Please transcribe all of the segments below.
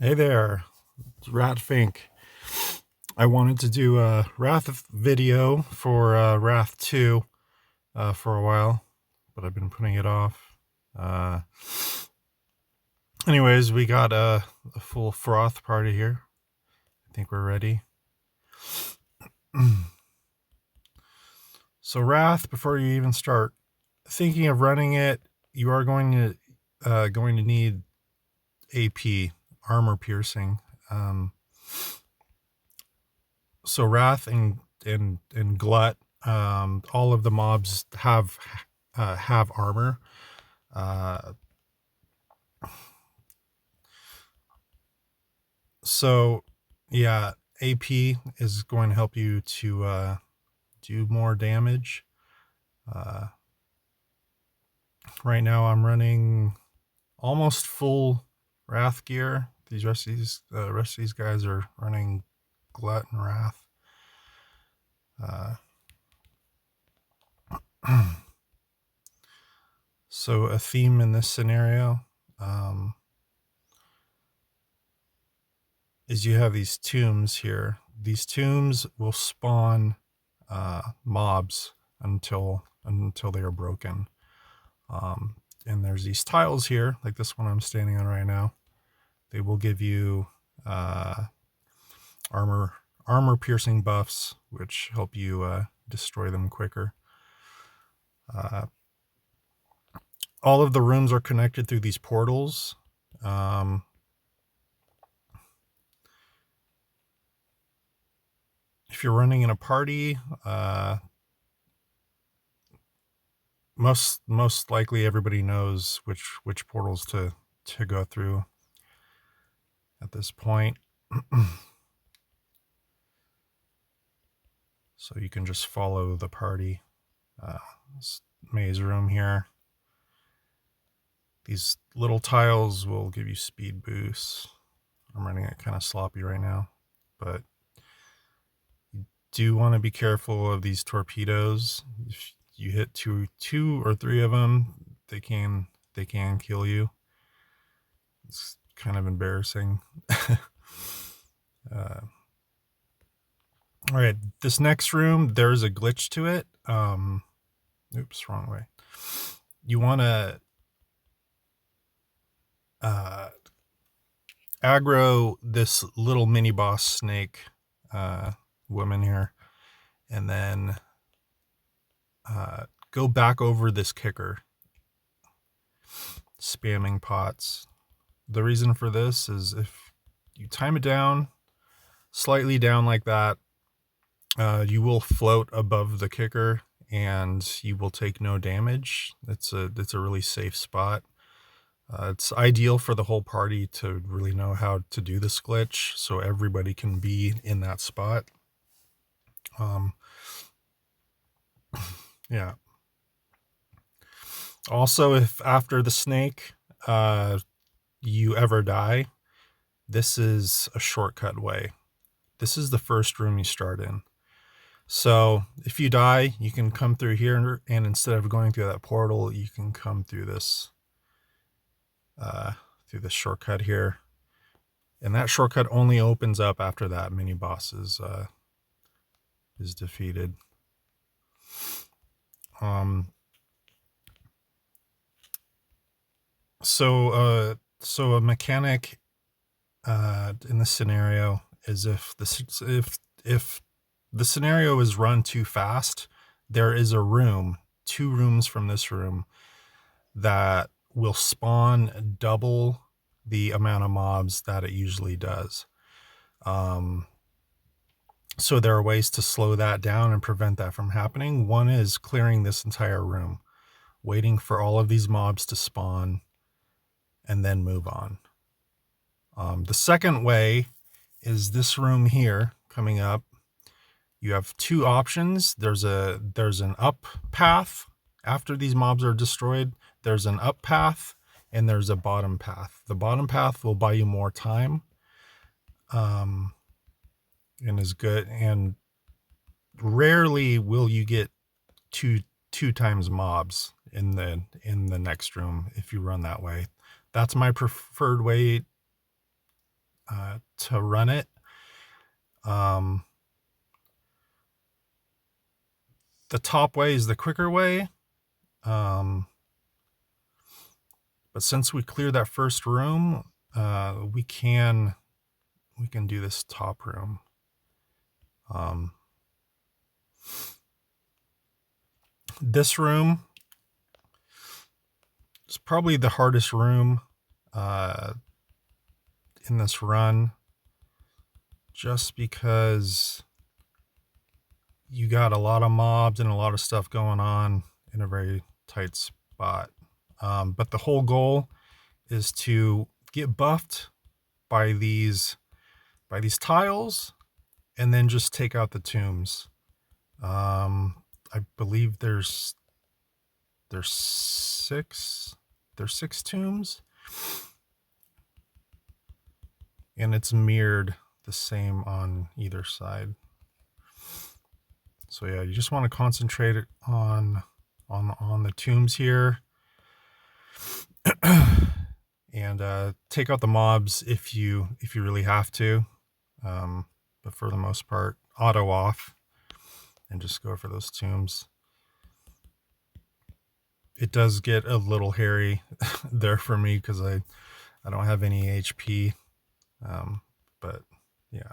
Hey there, it's Rat Fink. I wanted to do a Wrath video for Wrath 2 for a while, but I've been putting it off. Uh, Anyways, we got a full froth party here. I think we're ready. So Wrath, before you even start thinking of running it, you are going to need AP, armor piercing. So Wrath and Glut, all of the mobs have armor. Uh, so yeah, AP is going to help you to do more damage. Right now I'm running almost full Wrath gear. These rest of these guys are running Glut and Wrath. So a theme in this scenario is you have these tombs here. These tombs will spawn mobs until they are broken. And there's these tiles here, like this one I'm standing on right now. They will give you armor piercing buffs, which help you destroy them quicker. All of the rooms are connected through these portals. If you're running in a party, most likely everybody knows which portals to go through at this point. So you can just follow the party. This maze room here. These little tiles will give you speed boosts. I'm running it kind of sloppy right now, but you do want to be careful of these torpedoes. If you hit two or three of them, they can kill you. It's kind of embarrassing. All right, this next room, there's a glitch to it. Oops, wrong way. You want to aggro this little mini boss snake woman here, and then go back over this kicker, spamming pots. The reason for this is if you time it down, slightly down like that, you will float above the kicker and you will take no damage. It's a really safe spot. It's ideal for the whole party to really know how to do this glitch, so everybody can be in that spot. Yeah. Also, if after the snake you ever die, this is a shortcut way. This is the first room you start in. So if you die, you can come through here, and instead of going through that portal, you can come through this shortcut here. And that shortcut only opens up after that mini boss is defeated. So a mechanic in this scenario is if the scenario is run too fast, there is a room, 2 rooms from this room, that will spawn double the amount of mobs that it usually does. So there are ways to slow that down and prevent that from happening. One is clearing this entire room, waiting for all of these mobs to spawn, and then move on. The second way is this room here coming up. You have 2 options. There's an up path after these mobs are destroyed. There's an up path and there's a bottom path. The bottom path will buy you more time, and is good. And rarely will you get two times mobs in the next room if you run that way. That's my preferred way to run it. The top way is the quicker way. But since we cleared that first room, we can do this top room. This room is probably the hardest room in this run, just because you got a lot of mobs and a lot of stuff going on in a very tight spot. But the whole goal is to get buffed by these tiles and then just take out the tombs. I believe there's 6 tombs, and it's mirrored the same on either side. So yeah, you just want to concentrate on the tombs here, and take out the mobs if you really have to. But for the most part, auto off and just go for those tombs. It does get a little hairy there for me because I don't have any HP. But yeah.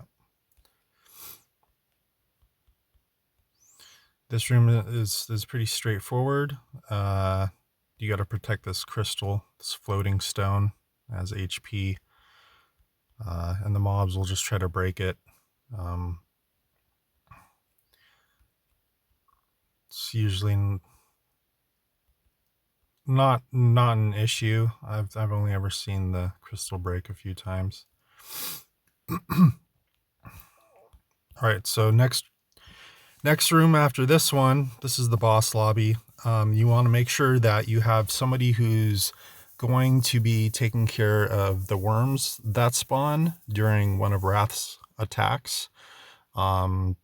This room is pretty straightforward. You got to protect this crystal, this floating stone, as HP, and the mobs will just try to break it. It's usually not an issue. I've only ever seen the crystal break a few times. All right, so next room after this one, this is the boss lobby. You want to make sure that you have somebody who's going to be taking care of the worms that spawn during one of Wrath's attacks. And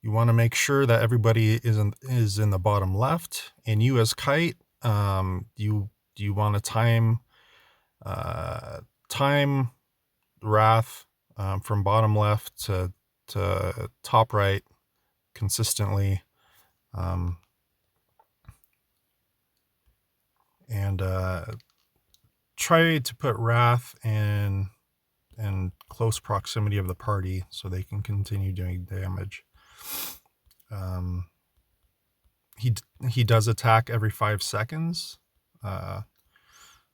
you want to make sure that everybody is in the bottom left. And you as Kite, you want to time Wrath from bottom left to top right consistently, and try to put Wrath in close proximity of the party so they can continue doing damage. He does attack every 5 seconds.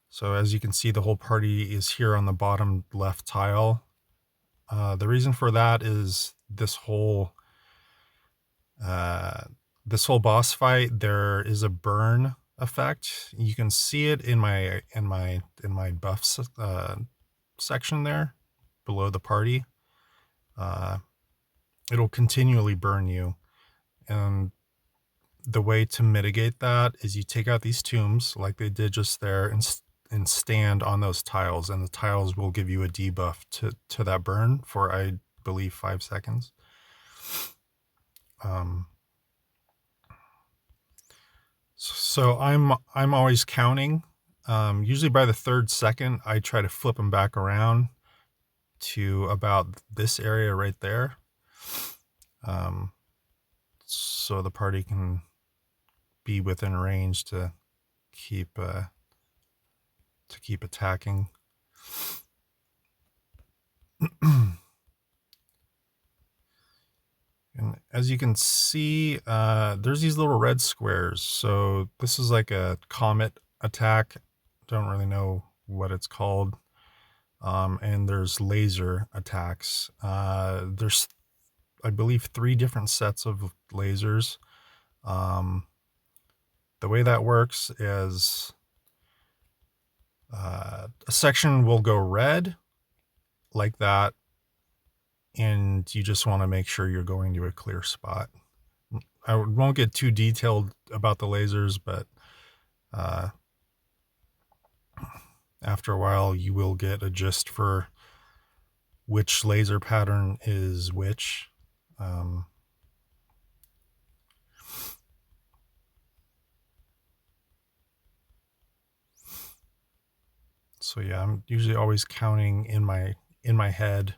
So as you can see, the whole party is here on the bottom left tile. The reason for that is this whole boss fight, there is a burn effect. You can see it in my buffs section there below the party. It'll continually burn you, and the way to mitigate that is you take out these tombs like they did just there and stand on those tiles, and the tiles will give you a debuff to that burn for, I believe, 5 seconds. So I'm always counting. Usually by the 3rd second, I try to flip them back around to about this area right there, so the party can be within range to keep attacking. And as you can see, there's these little red squares. So this is like a comet attack. Don't really know what it's called. And there's laser attacks. There's, I believe, 3 different sets of lasers. The way that works is a section will go red like that, and you just want to make sure you're going to a clear spot. I won't get too detailed about the lasers, but after a while you will get a gist for which laser pattern is which. So yeah, I'm usually always counting in my head.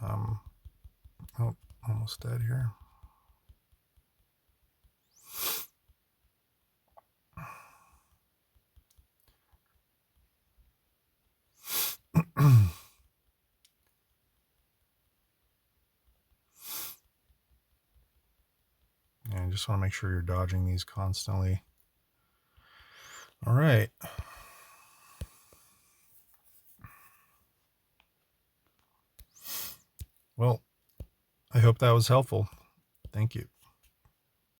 Oh, almost dead here. And just want to make sure you're dodging these constantly. All right. Well, I hope that was helpful. Thank you.